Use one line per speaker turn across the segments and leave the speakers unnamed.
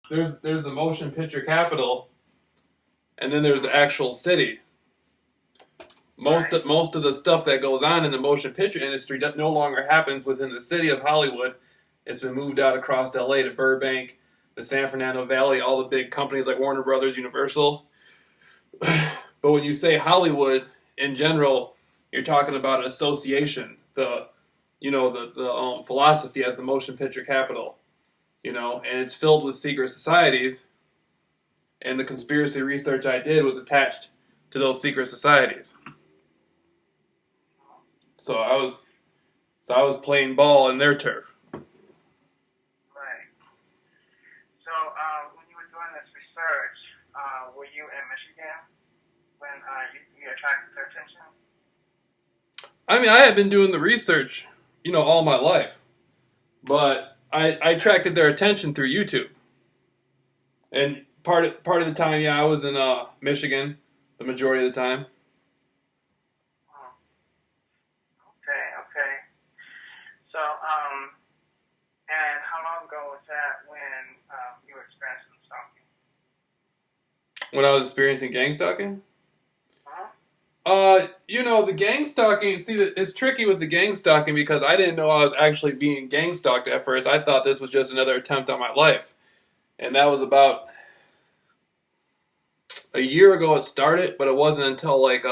there's the motion picture capital, and then there's the actual city.
Right.
Most of the stuff that goes on in the motion picture industry that no longer happens within the city of Hollywood. It's been moved out across LA to Burbank, the San Fernando Valley, all the big companies like Warner Brothers, Universal. But when you say Hollywood in general, you're talking about an association, the philosophy as the motion picture capital, and it's filled with secret societies. And the conspiracy research I did was attached to those secret societies. So I was playing ball in their turf.
Right. So when you were doing this research, were you in Michigan when you attracted their attention?
I mean, I had been doing the research, all my life, but I attracted their attention through YouTube. And part of the time, yeah, I was in Michigan, the majority of the time.
Oh, okay, okay. So and how long ago was that when you were experiencing stalking?
When I was experiencing gang stalking.
Uh-huh.
The gang stalking. See, that it's tricky with the gang stalking because I didn't know I was actually being gang stalked at first. I thought this was just another attempt on my life, and that was about a year ago. It started, but it wasn't until like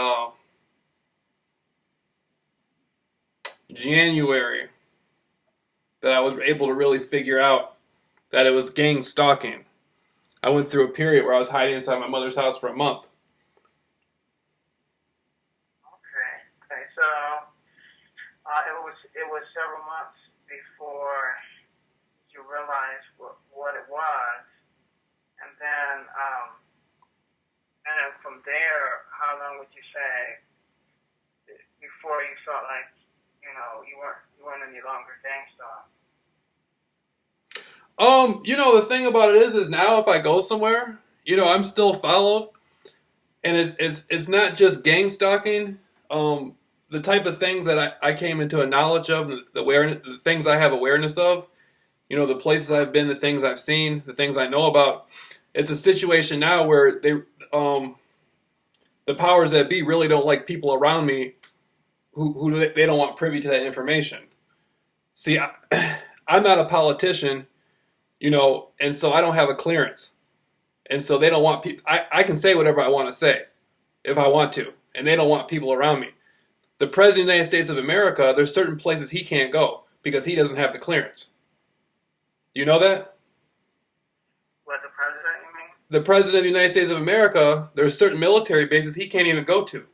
January that I was able to really figure out that it was gang stalking. I went through a period where I was hiding inside my mother's house for a month.
Okay, okay. So it was several months before you realized what it was, and then from there, how long would you say before you felt like you weren't any longer gang star?
The thing about it is now if I go somewhere, I'm still followed, and it's not just gang stalking. The type of things that I came into a knowledge of, the things I have awareness of, the places I've been, the things I've seen, the things I know about. It's a situation now where the powers that be really don't like people around me who they don't want privy to that information. See, I'm not a politician, and so I don't have a clearance. And so they don't want people. I can say whatever I want to say if I want to, and they don't want people around me. The President of the United States of America, there's certain places he can't go because he doesn't have the clearance. You know that?
What, the president, you mean?
The President of the United States of America, there's certain military bases he can't even go to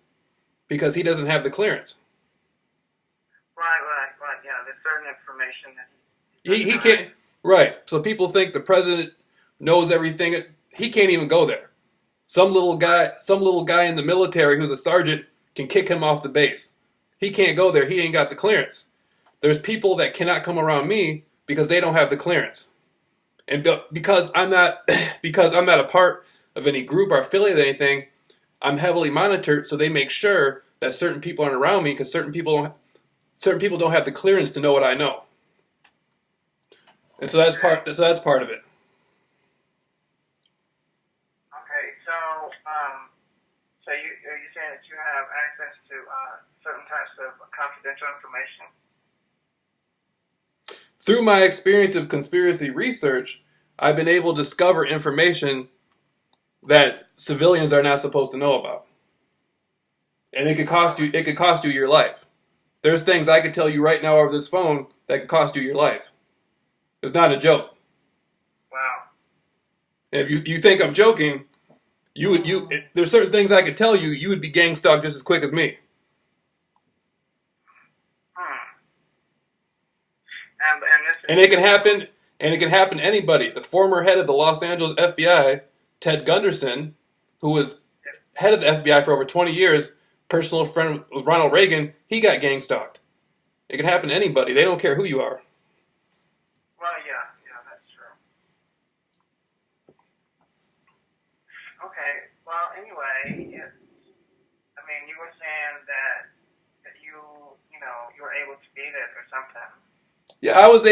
because he doesn't have the clearance.
Right. Yeah, there's certain information that
He can't. Right. So people think the president knows everything. He can't even go there. Some little guy in the military who's a sergeant can kick him off the base. He can't go there. He ain't got the clearance. There's people that cannot come around me because they don't have the clearance. And because I'm not because I'm not a part of any group or affiliate or anything, I'm heavily monitored. So they make sure that certain people aren't around me because certain people don't have the clearance to know what I know. And so that's part. So that's part of it.
Okay, so so are you saying that you have access to certain types of confidential information?
Through my experience of conspiracy research, I've been able to discover information that civilians are not supposed to know about, and it could cost you. It could cost you your life. There's things I could tell you right now over this phone that could cost you your life. It's not a joke.
Wow.
And if you think I'm joking, there's certain things I could tell you. You would be gang stalked just as quick as me.
Hmm.
And it can happen. And it can happen to anybody. The former head of the Los Angeles FBI, Ted Gunderson, who was head of the FBI for over 20 years, personal friend with Ronald Reagan, he got gang stalked. It can happen to anybody. They don't care who you are.
Well, yeah, that's true. Okay. Well, anyway, I mean, you were saying that you were able to be there for some time.
Yeah, I was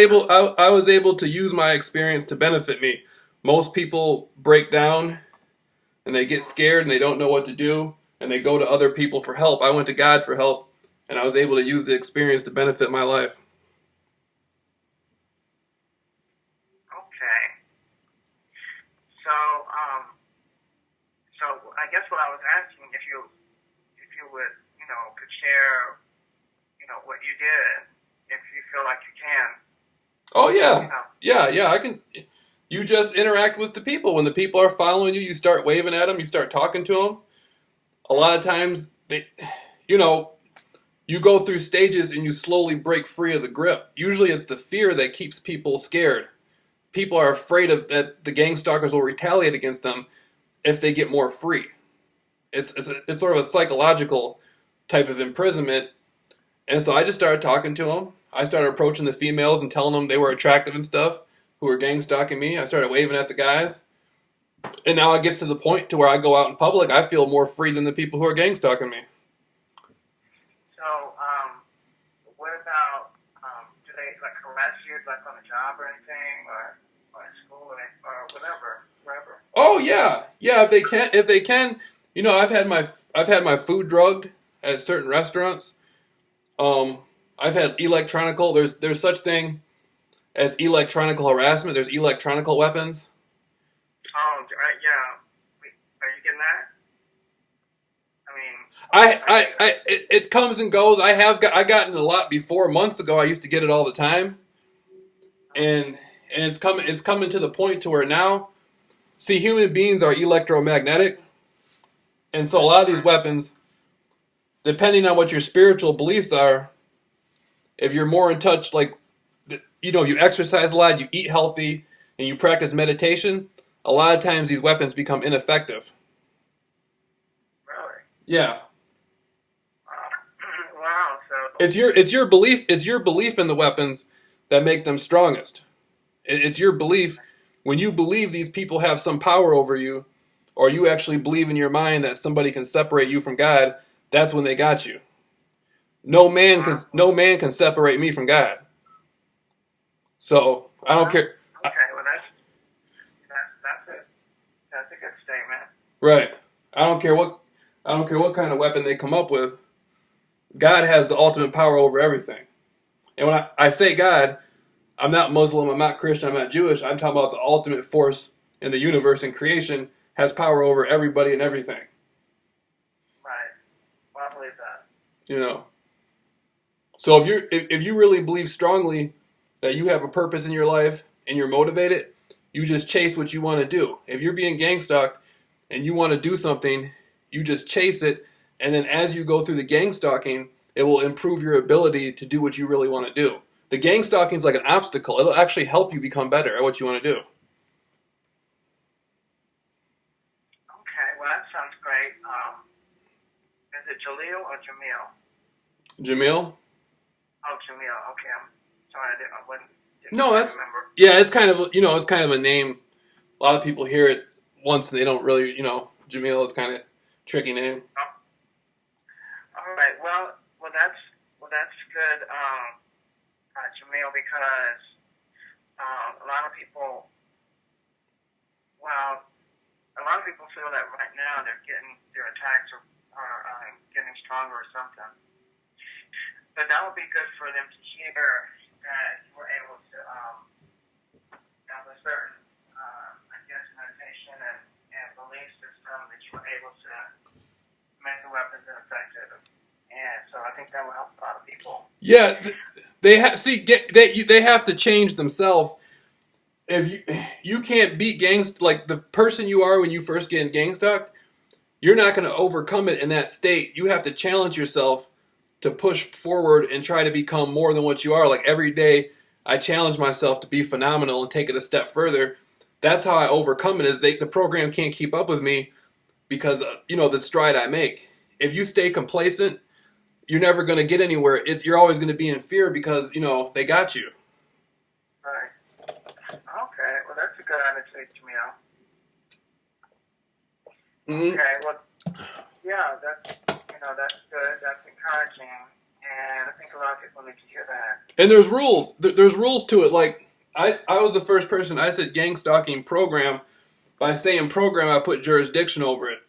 able to use my experience to benefit me. most people break down and they get scared and they don't know what to do and they go to other people for help. I went to God for help and I was able to use the experience to benefit my life.
Okay. So, so I guess what I was asking, if you would, could share, what you did, if you feel like you can.
Oh yeah. Yeah, I can. You just interact with the people. When the people are following you, you start waving at them, you start talking to them. A lot of times you know, you go through stages and you slowly break free of the grip. Usually it's the fear that keeps people scared. People are afraid of that the gang stalkers will retaliate against them if they get more free. It's sort of a psychological type of imprisonment. And so I just started talking to them. I started approaching the females and telling them they were attractive and stuff who were gang stalking me. I started waving at the guys. And now it gets to the point to where I go out in public, I feel more free than the people who are gang stalking me.
So, what about, do they, harass you, on the job or anything, or at school, or whatever, wherever?
Oh yeah, yeah. If they can, I've had my food drugged at certain restaurants. I've had electronical. There's such thing as electronical harassment. There's electronical weapons.
Oh, yeah. Are you getting that? I mean,
It comes and goes. I gotten a lot before. Months ago, I used to get it all the time, and it's coming to the point to where now, see, human beings are electromagnetic, and so a lot of these weapons, depending on what your spiritual beliefs are, if you're more in touch, you exercise a lot, you eat healthy, and you practice meditation, a lot of times these weapons become ineffective.
Really?
Yeah.
Wow. So
It's your belief in the weapons that make them strongest. It's your belief. When you believe these people have some power over you, or you actually believe in your mind that somebody can separate you from God, that's when they got you. No man can separate me from God. So I don't care.
Okay, well that's it. That's a good statement.
Right. I don't care what kind of weapon they come up with. God has the ultimate power over everything. And when I say God, I'm not Muslim, I'm not Christian, I'm not Jewish. I'm talking about the ultimate force in the universe and creation has power over everybody and everything.
Right. Well, I believe that.
So if you really believe strongly that you have a purpose in your life and you're motivated, you just chase what you want to do. If you're being gang stalked and you want to do something, you just chase it, and then as you go through the gang stalking, it will improve your ability to do what you really want to do. The gang stalking is like an obstacle. It'll actually help you become better at what you want to do.
Okay, well that sounds great. Is it Jaleel or Jameel?
Jameel?
Oh, Jameel. Okay, I'm sorry, I didn't
No,
remember.
yeah, it's kind of a name. A lot of people hear it once and they don't really, Jameel is kind of tricky name.
Oh. All right. Well, that's good, Jameel, because a lot of people feel that right now their attacks are getting stronger or something. But that would be good for them to hear that you were able to have a certain, meditation and belief system that you were able to make the weapons ineffective. And so I think that will help a lot of people.
Yeah, they have to change themselves. If you can't beat gangs, like the person you are when you first get in gang stalked, you're not going to overcome it in that state. You have to challenge yourself to push forward and try to become more than what you are. Like every day, I challenge myself to be phenomenal and take it a step further. That's how I overcome it. Is the program can't keep up with me because the stride I make. If you stay complacent, you're never going to get anywhere. You're always going to be in fear because they got you.
Right. Okay. Well, that's a good attitude, Jameel.
Mm-hmm.
Okay. Well, yeah, that's good. That's encouraging, and I think a lot of people need to hear that.
And there's rules. There's rules to it. Like I was the first person. I said gang stalking program. By saying program, I put jurisdiction over it.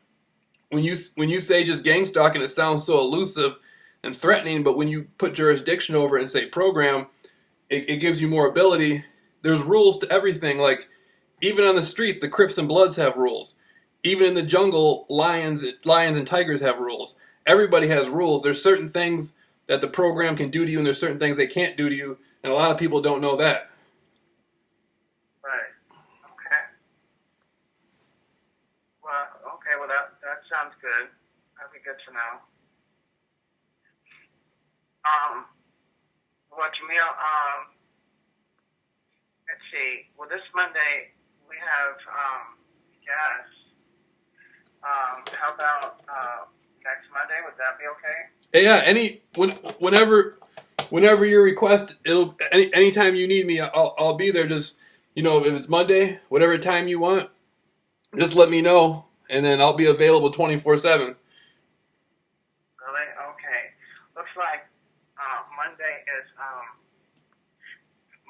When you say just gang stalking, it sounds so elusive and threatening. But when you put jurisdiction over it and say program, it gives you more ability. There's rules to everything. Like even on the streets, the Crips and Bloods have rules. Even in the jungle, lions and tigers have rules. Everybody has rules. There's certain things that the program can do to you, and there's certain things they can't do to you, and a lot of people don't know that.
Right. Okay. Well, that sounds good. That'd be good to know. Well, Jameel, let's see. Well, this Monday we have guests. How about next Monday? Would that be okay?
Yeah. Whenever you request, anytime you need me, I'll be there. Just if it's Monday, whatever time you want, just let me know, and then I'll be available 24/7.
Really? Okay. Looks like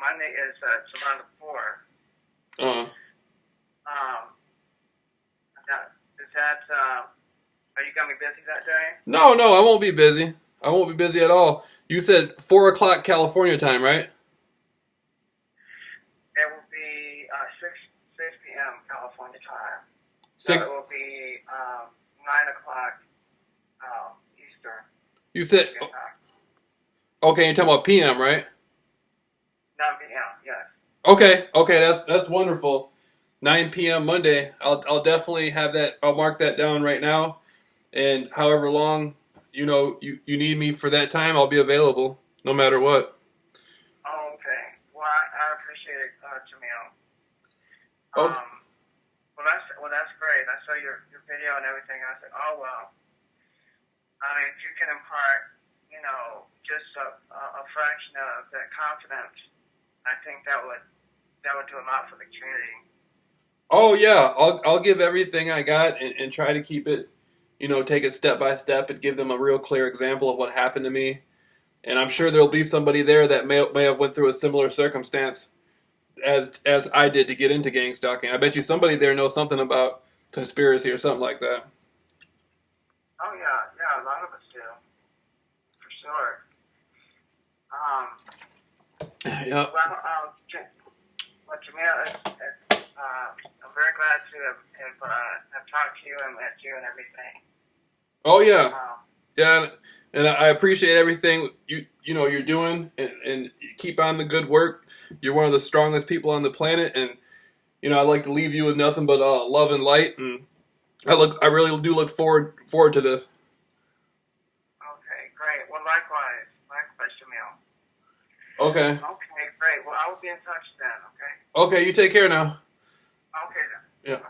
Monday is July the 4th. Are you gonna be busy that day?
No, I won't be busy. I won't be busy at all. You said 4 o'clock California time, right?
It will be 6 p.m. California time.
Six.
So it will be 9 o'clock Eastern.
You said okay. You're talking about PM, right?
9 p.m. Yes.
Okay. That's wonderful. 9 p.m. Monday. I'll definitely have that. I'll mark that down right now. And however long you need me for that time, I'll be available no matter what.
Oh, okay. Well, I appreciate it, Jameel.
Oh.
Well, that's great. I saw your video and everything. And I said, oh well. If you can impart, just a fraction of that confidence, I think that would do a lot for the community.
Oh yeah, I'll give everything I got and try to keep it, take it step by step and give them a real clear example of what happened to me. And I'm sure there'll be somebody there that may have went through a similar circumstance as I did to get into gang stalking. I bet you somebody there knows something about conspiracy or something like that.
Oh yeah, a lot of us do, for sure.
Yeah.
Well, Jameel, I'm very glad to have talked to you and met you and everything.
Oh yeah, yeah, and I appreciate everything you're doing, and keep on the good work. You're one of the strongest people on the planet, and I'd like to leave you with nothing but love and light, and I really do look forward to this.
Okay, great. Well, likewise, Jameel.
Okay.
Okay, great. Well, I will be in touch then. Okay.
Okay, you take care now.
Okay then.
Yeah.